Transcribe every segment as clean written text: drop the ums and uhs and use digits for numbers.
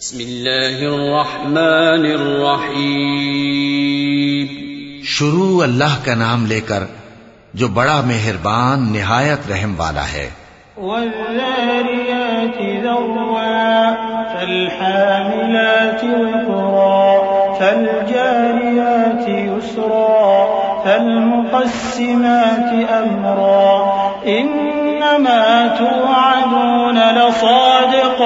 بسم اللہ الرحمن الرحیم. شروع اللہ کا نام لے کر جو بڑا مہربان نہایت رحم والا ہے. والذاريات ذروا فالحاملات وقرا فالجاريات يسرا فالمقسمات أمرا إنما توعدون لصادق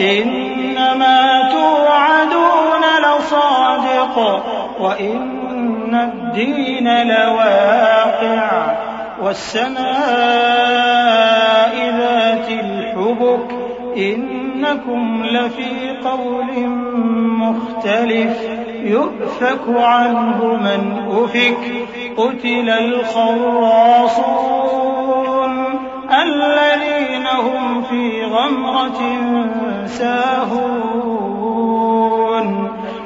إنما توعدون لصادق وإن الدين لواقع والسماء ذات الحبك إنكم لفي قول مختلف يؤفك عنه من أفك قتل الخراصون الذين هم في غمرة ساهون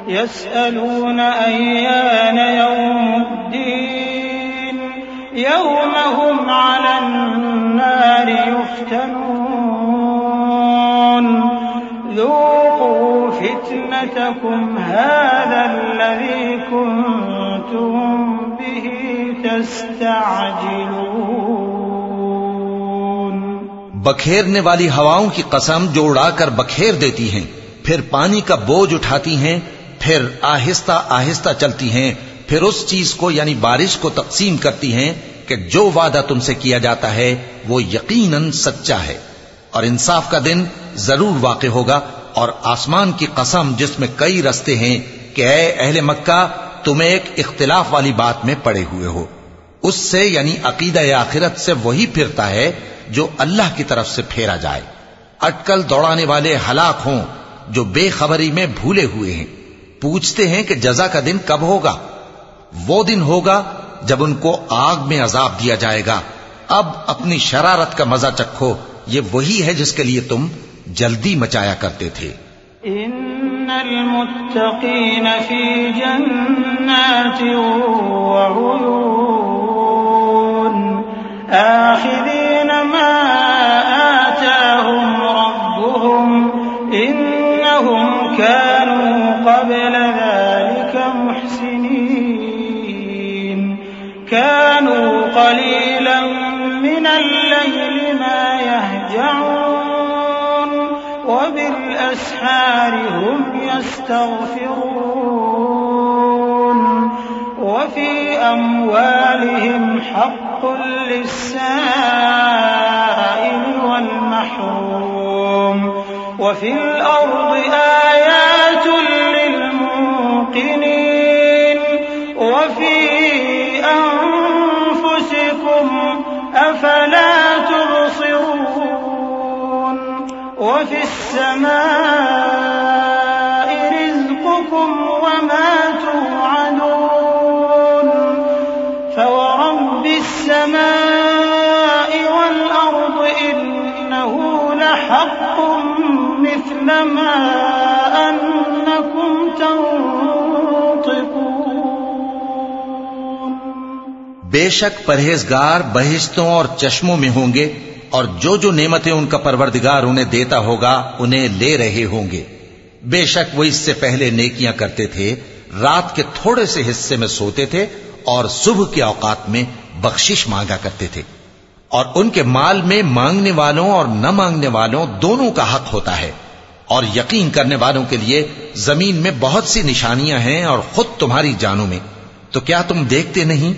يسألون أيان يوم الدين يوم هم على النار يفتنون ذوقوا فتنتكم هذا الذي كنتم به تستعجلون. بکھیرنے والی ہواؤں کی قسم جو اڑا کر بکھیر دیتی ہیں، پھر پانی کا بوجھ اٹھاتی ہیں، پھر آہستہ آہستہ چلتی ہیں، پھر اس چیز کو یعنی بارش کو تقسیم کرتی ہیں کہ جو وعدہ تم سے کیا جاتا ہے وہ یقیناً سچا ہے، اور انصاف کا دن ضرور واقع ہوگا. اور آسمان کی قسم جس میں کئی رستے ہیں کہ اے اہل مکہ تم ایک اختلاف والی بات میں پڑے ہوئے ہو، اس سے یعنی عقیدہ آخرت سے وہی پھرتا ہے جو اللہ کی طرف سے پھیرا جائے. اٹکل دوڑانے والے ہلاک ہوں جو بے خبری میں بھولے ہوئے ہیں. پوچھتے ہیں کہ جزا کا دن کب ہوگا؟ وہ دن ہوگا جب ان کو آگ میں عذاب دیا جائے گا. اب اپنی شرارت کا مزہ چکھو، یہ وہی ہے جس کے لیے تم جلدی مچایا کرتے تھے. ان المتقین فی جنات وعیون آخذین ما آتاهم ربهم انهم كانوا قبل ذلك محسنين كانوا قليلا من الليل ما يهجعون وبالأسحار هم يستغفرون وفي أموالهم حق للسائل والمحروم وفي الأرض آيات للموقنين وفي أنفسكم أفلا تبصرون وفي السماء رزقكم وما توعدون فورب السماء والأرض إنه لحق مثل ما أنكم تنطقون. بے شک پرہیزگار بہشتوں اور چشموں میں ہوں گے، اور جو جو نعمتیں ان کا پروردگار انہیں دیتا ہوگا انہیں لے رہے ہوں گے. بے شک وہ اس سے پہلے نیکیاں کرتے تھے، رات کے تھوڑے سے حصے میں سوتے تھے اور صبح کے اوقات میں بخشش مانگا کرتے تھے. اور ان کے مال میں مانگنے والوں اور نہ مانگنے والوں دونوں کا حق ہوتا ہے. اور یقین کرنے والوں کے لیے زمین میں بہت سی نشانیاں ہیں اور خود تمہاری جانوں میں. تو کیا تم دیکھتے نہیں؟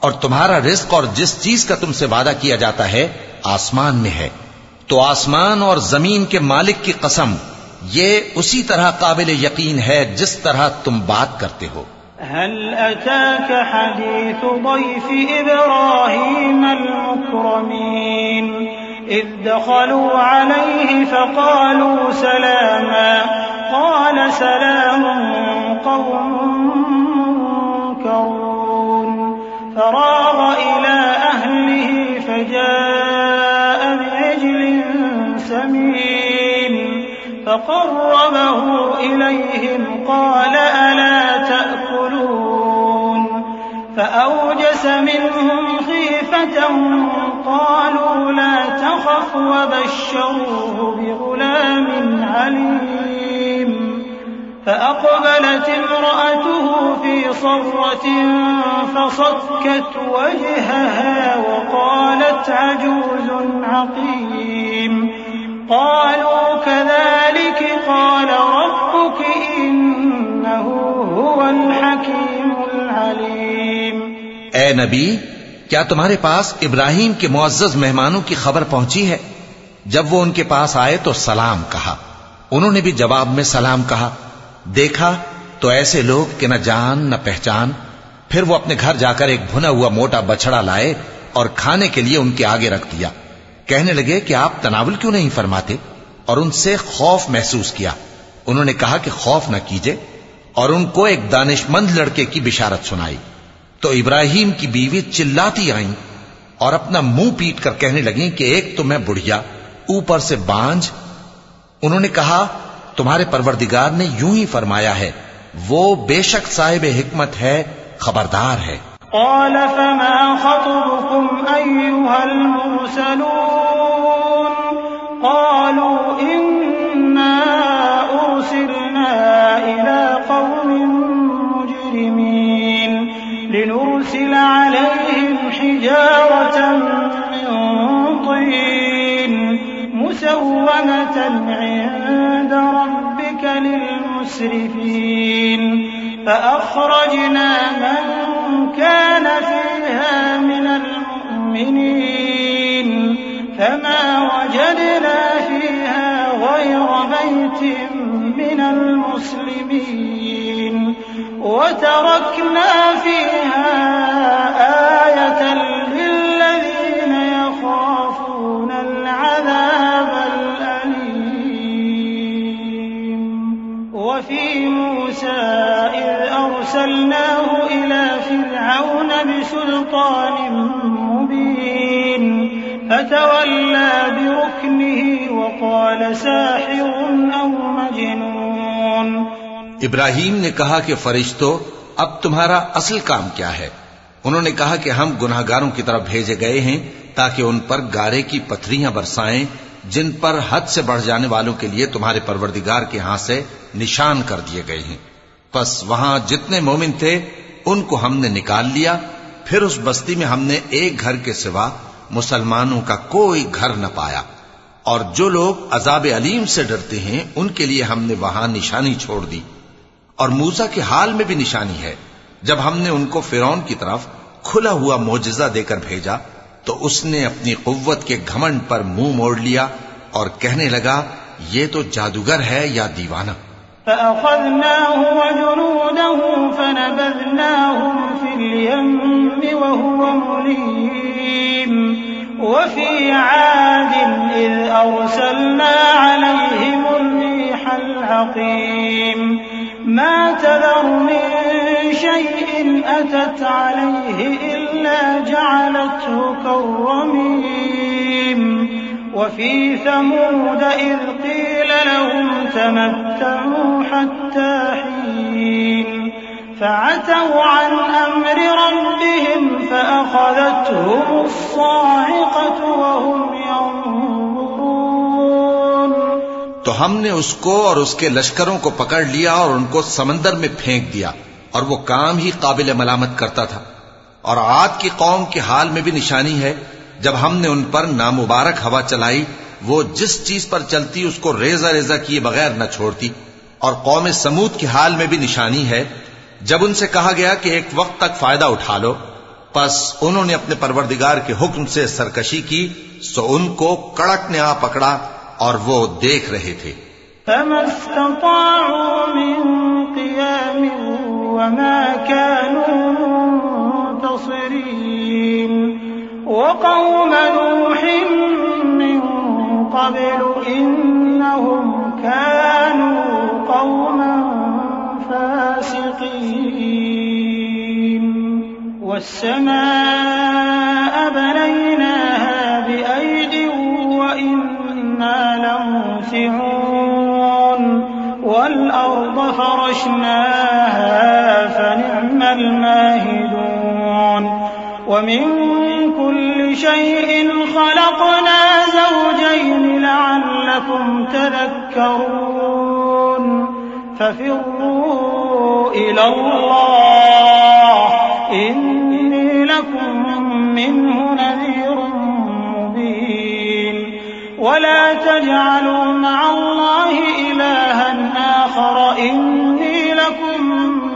اور تمہارا رزق اور جس چیز کا تم سے وعدہ کیا جاتا ہے آسمان میں ہے. تو آسمان اور زمین کے مالک کی قسم، یہ اسی طرح قابل یقین ہے جس طرح تم بات کرتے ہو. هل أتاك حديث ضيف إبراهيم المكرمين إذ دخلوا عليه فقالوا سلاما قال سلام قوم منكرون فراغ إلى أهله فجاء بعجل سمين فقربه إليهم قال ألا تأكلون فأوجس منهم خيفة قالوا لا تخف وبشروه بغلام عليم فأقبلت امرأته في صرة فصكت وجهها وقالت عجوز عقيم قالوا كذلك قال ربك إنه هو الحكيم العليم۔ اے نبی، کیا تمہارے پاس ابراہیم کے معزز مہمانوں کی خبر پہنچی ہے؟ جب وہ ان کے پاس آئے تو سلام کہا، انہوں نے بھی جواب میں سلام کہا۔ دیکھا تو ایسے لوگ کہ نہ جان نہ پہچان۔ پھر وہ اپنے گھر جا کر ایک بھنا ہوا موٹا بچڑا لائے اور کھانے کے لیے ان کے آگے رکھ دیا۔ کہنے لگے کہ آپ تناول کیوں نہیں فرماتے؟ اور ان سے خوف محسوس کیا۔ انہوں نے کہا کہ خوف نہ کیجے، اور ان کو ایک دانشمند لڑکے کی بشارت سنائی۔ تو ابراہیم کی بیوی چلاتی آئیں اور اپنا منہ پیٹ کر کہنے لگیں کہ ایک تو میں بڑھیا، اوپر سے بانجھ۔ انہوں نے کہا تمہارے پروردگار نے یوں ہی فرمایا ہے، وہ بے شک صاحب حکمت ہے، خبردار ہے۔ قال فما خطبكم أيها المرسلون قالوا إنا أرسلنا إلى قوم مجرمين لنرسل عليهم حجارة من طين مسومة عند ربك للمسرفين فأخرجنا من كان فيها من المؤمنين فما وجدنا فيها غير بيت من المسلمين وتركنا فيها آية للذين يخافون العذاب الأليم وفي موسى إذ أرسلناه إلى فرعون بسلطان مبين فتولى بركنه وقال ساحر أو مجنون۔ ابراہیم نے کہا کہ فرشتو، اب تمہارا اصل کام کیا ہے؟ انہوں نے کہا کہ ہم گناہگاروں کی طرف بھیجے گئے ہیں تاکہ ان پر گارے کی پتھریاں برسائیں جن پر حد سے بڑھ جانے والوں کے لیے تمہارے پروردگار کے ہاں سے نشان کر دیے گئے ہیں۔ پس وہاں جتنے مومن تھے ان کو ہم نے نکال لیا، پھر اس بستی میں ہم نے ایک گھر کے سوا مسلمانوں کا کوئی گھر نہ پایا، اور جو لوگ عذاب علیم سے ڈرتے ہیں ان کے لیے ہم نے وہاں نشانی چھوڑ دی۔ اور موسیٰ کے حال میں بھی نشانی ہے، جب ہم نے ان کو فرعون کی طرف کھلا ہوا معجزہ دے کر بھیجا تو اس نے اپنی قوت کے گھمنڈ پر منہ موڑ لیا اور کہنے لگا یہ تو جادوگر ہے یا دیوانہ۔ فأخذناه وجنوده فنبذناهم في اليم وهو مليم وفي عاد إذ أرسلنا عليهم الريح العقيم ما تذر من شيء أتت عليه إلا جعلته كالرميم وفي ثمود إذ قيل لهم تمتعوا حتى حين فعتوا عن أمر ربهم فأخذتهم الصاعقة وهم ينظرون۔ تو ہم نے اس کو اور اس کے لشکروں کو پکڑ لیا اور ان کو سمندر میں پھینک دیا، اور وہ کام ہی قابل ملامت کرتا تھا۔ اور عاد کی قوم کے حال میں بھی نشانی ہے، جب ہم نے ان پر نامبارک ہوا چلائی، وہ جس چیز پر چلتی اس کو ریزہ ریزہ کیے بغیر نہ چھوڑتی۔ اور قوم سمود کے حال میں بھی نشانی ہے، جب ان سے کہا گیا کہ ایک وقت تک فائدہ اٹھا لو، پس انہوں نے اپنے پروردگار کے حکم سے سرکشی کی، سو ان کو کڑک نے آ پکڑا اور وہ دیکھ رہے تھے۔ فما استطاعوا من قيام وما كانوا منتصرين وقوم نوح من قبل إنهم كانوا قوما فاسقين والسماء بنيناها بأيد وإنا لموسعون والأرض فرشناها فنعم الماهدون ومن كل شيء خلقنا زوجين لعلكم تذكرون ففروا إلى الله إني لكم منه نذير مبين ولا تجعلوا مع الله إلها آخر إني لكم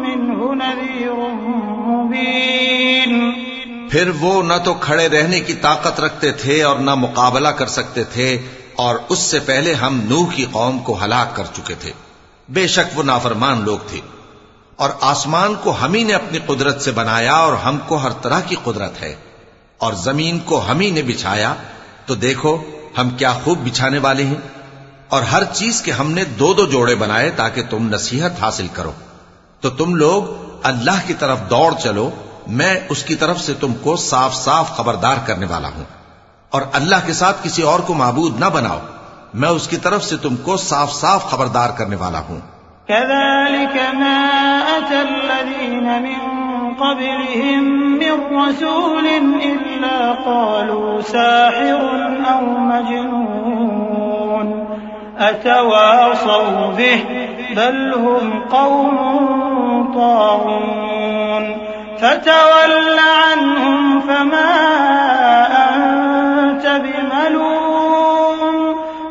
منه نذير مبين پھر وہ نہ تو کھڑے رہنے کی طاقت رکھتے تھے اور نہ مقابلہ کر سکتے تھے، اور اس سے پہلے ہم نوح کی قوم کو ہلاک کر چکے تھے۔ بے شک وہ نافرمان لوگ تھے۔ اور آسمان کو ہم ہی نے اپنی قدرت سے بنایا اور ہم کو ہر طرح کی قدرت ہے، اور زمین کو ہم ہی نے بچھایا، تو دیکھو ہم کیا خوب بچھانے والے ہیں۔ اور ہر چیز کے ہم نے دو دو جوڑے بنائے تاکہ تم نصیحت حاصل کرو۔ تو تم لوگ اللہ کی طرف دوڑ چلو، میں اس کی طرف سے تم کو صاف صاف خبردار کرنے والا ہوں، اور اللہ کے ساتھ کسی اور کو معبود نہ بناؤ، میں اس کی طرف سے تم کو صاف صاف خبردار کرنے والا ہوں۔ كذلك ما أتى الذين من قبلهم من رسول إلا قالوا ساحر أو مجنون أتواصوا به بل هم قوم طاغون فتول عنهم فما أنت بملوم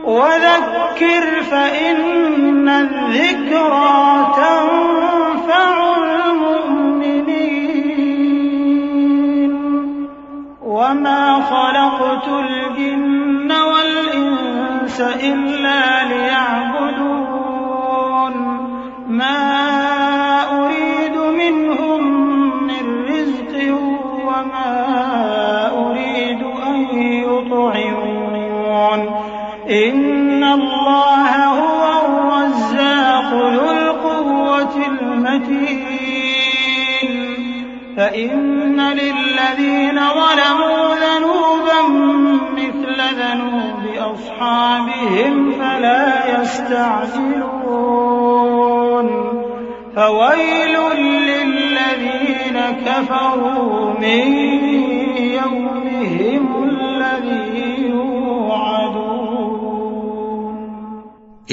وذكر فإن الذكرى تنفع المؤمنين وما خلقت الجن والإنس إلا ليعبدون ما أريد منهم من رزق وما أريد أن يطعمون إن الله هو الرزاق ذو القوة المتين فإن للذين ظلموا ذنوبا مثل ذنوب أصحابهم فلا يستعجلون فويل للذين كفروا من يومهم الذي يوعدون۔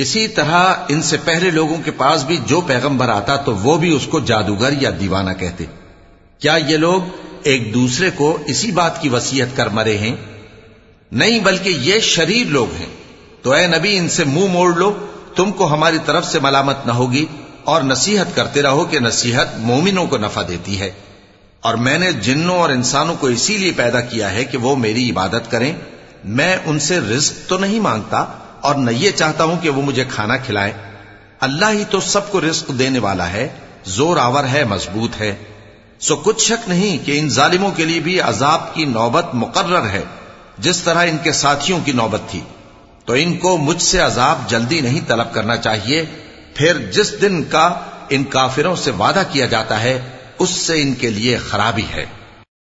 اسی طرح ان سے پہلے لوگوں کے پاس بھی جو پیغمبر آتا تو وہ بھی اس کو جادوگر یا دیوانہ کہتے۔ کیا یہ لوگ ایک دوسرے کو اسی بات کی وصیت کر مرے ہیں؟ نہیں، بلکہ یہ شریر لوگ ہیں۔ تو اے نبی ان سے منہ موڑ لو، تم کو ہماری طرف سے ملامت نہ ہوگی، اور نصیحت کرتے رہو کہ نصیحت مومنوں کو نفع دیتی ہے۔ اور میں نے جنوں اور انسانوں کو اسی لیے پیدا کیا ہے کہ وہ میری عبادت کریں۔ میں ان سے رزق تو نہیں مانگتا اور نہ یہ چاہتا ہوں کہ وہ مجھے کھانا کھلائیں۔ اللہ ہی تو سب کو رزق دینے والا ہے، زور آور ہے، مضبوط ہے۔ سو کچھ شک نہیں کہ ان ظالموں کے لیے بھی عذاب کی نوبت مقرر ہے، جس طرح ان کے ساتھیوں کی نوبت تھی۔ تو ان کو مجھ سے عذاب جلدی نہیں طلب کرنا چاہیے، پھر جس دن کا ان کافروں سے وعدہ کیا جاتا ہے اس سے ان کے لیے خرابی ہے۔